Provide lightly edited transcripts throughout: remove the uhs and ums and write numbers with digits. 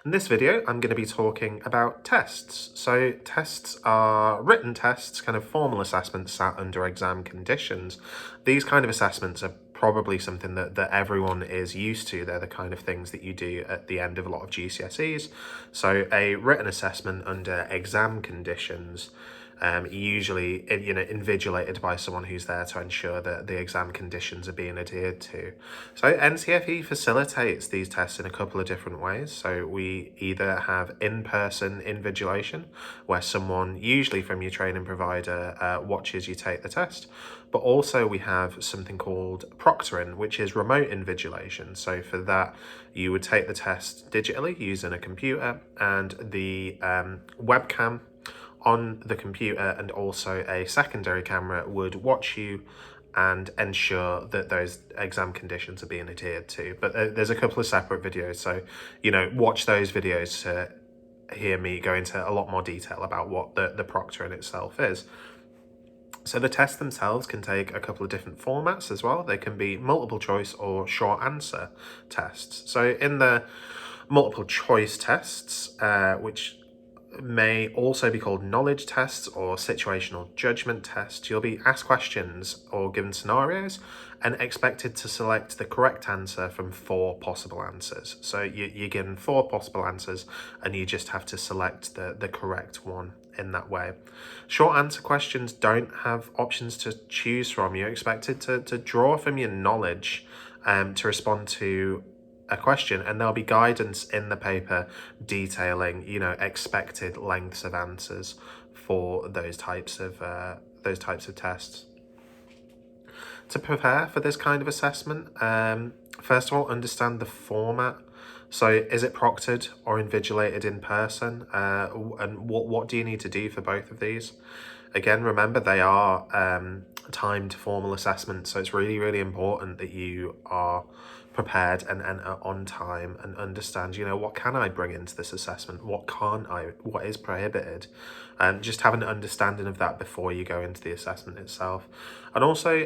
In this video, I'm going to be talking about tests. So tests are written tests, kind of formal assessments sat under exam conditions. These kind of assessments are probably something that everyone is used to. They're the kind of things that you do at the end of a lot of GCSEs. So a written assessment under exam conditions, usually invigilated by someone who's there to ensure that the exam conditions are being adhered to. So NCFE facilitates these tests in a couple of different ways. So we either have in-person invigilation, where someone, usually from your training provider, watches you take the test, but also we have something called proctoring, which is remote invigilation. So for that, you would take the test digitally using a computer, and the webcam on the computer and also a secondary camera would watch you and ensure that those exam conditions are being adhered to. But there's a couple of separate videos, so watch those videos to hear me go into a lot more detail about what the proctoring itself is. So the tests themselves can take a couple of different formats as well. They can be multiple choice or short answer tests. So in the multiple choice tests, which may also be called knowledge tests or situational judgment tests, you'll be asked questions or given scenarios and expected to select the correct answer from 4 possible answers. So you're given 4 possible answers and you just have to select the correct one in that way. Short answer questions don't have options to choose from. You're expected to draw from your knowledge to respond to a question, and there'll be guidance in the paper detailing expected lengths of answers for those types of tests. To prepare for this kind of assessment, first of all, understand the format. So is it proctored or invigilated in person, and what do you need to do for both of these? Again, remember they are timed formal assessments, so it's really important that you are prepared and on time and understand, what can I bring into this assessment, what can't I, what is prohibited, and just have an understanding of that before you go into the assessment itself. And also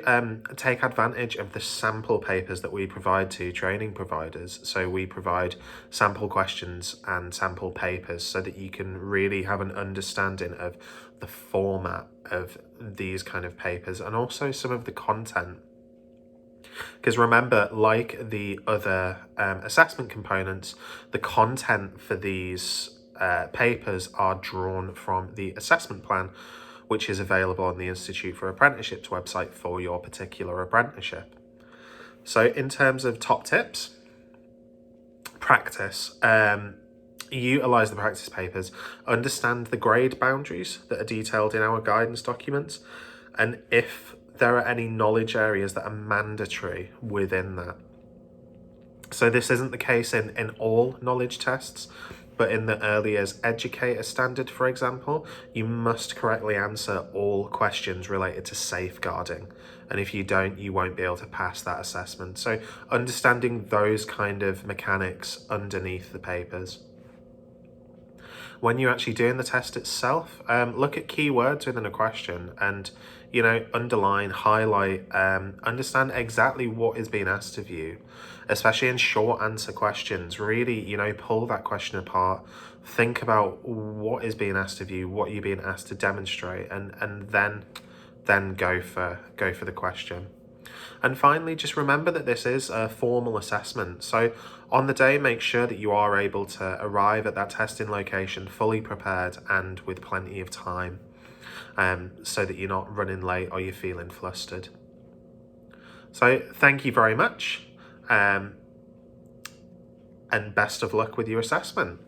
take advantage of the sample papers that we provide to training providers. So we provide sample questions and sample papers so that you can really have an understanding of the format of these kind of papers and also some of the content. Because remember, like the other assessment components, the content for these papers are drawn from the assessment plan, which is available on the Institute for Apprenticeship's website for your particular apprenticeship. So in terms of top tips, practice. Utilise the practice papers, understand the grade boundaries that are detailed in our guidance documents, and if there are any knowledge areas that are mandatory within that. So this isn't the case in all knowledge tests, but in the early years educator standard, for example, you must correctly answer all questions related to safeguarding. And if you don't, you won't be able to pass that assessment. So understanding those kind of mechanics underneath the papers. When you're actually doing the test itself, look at keywords within a question and, underline, highlight, understand exactly what is being asked of you, especially in short answer questions. Really, pull that question apart, think about what is being asked of you, what you're being asked to demonstrate, and then go for the question. And finally, just remember that this is a formal assessment. So on the day, make sure that you are able to arrive at that testing location fully prepared and with plenty of time, so that you're not running late or you're feeling flustered. So thank you very much, and best of luck with your assessment.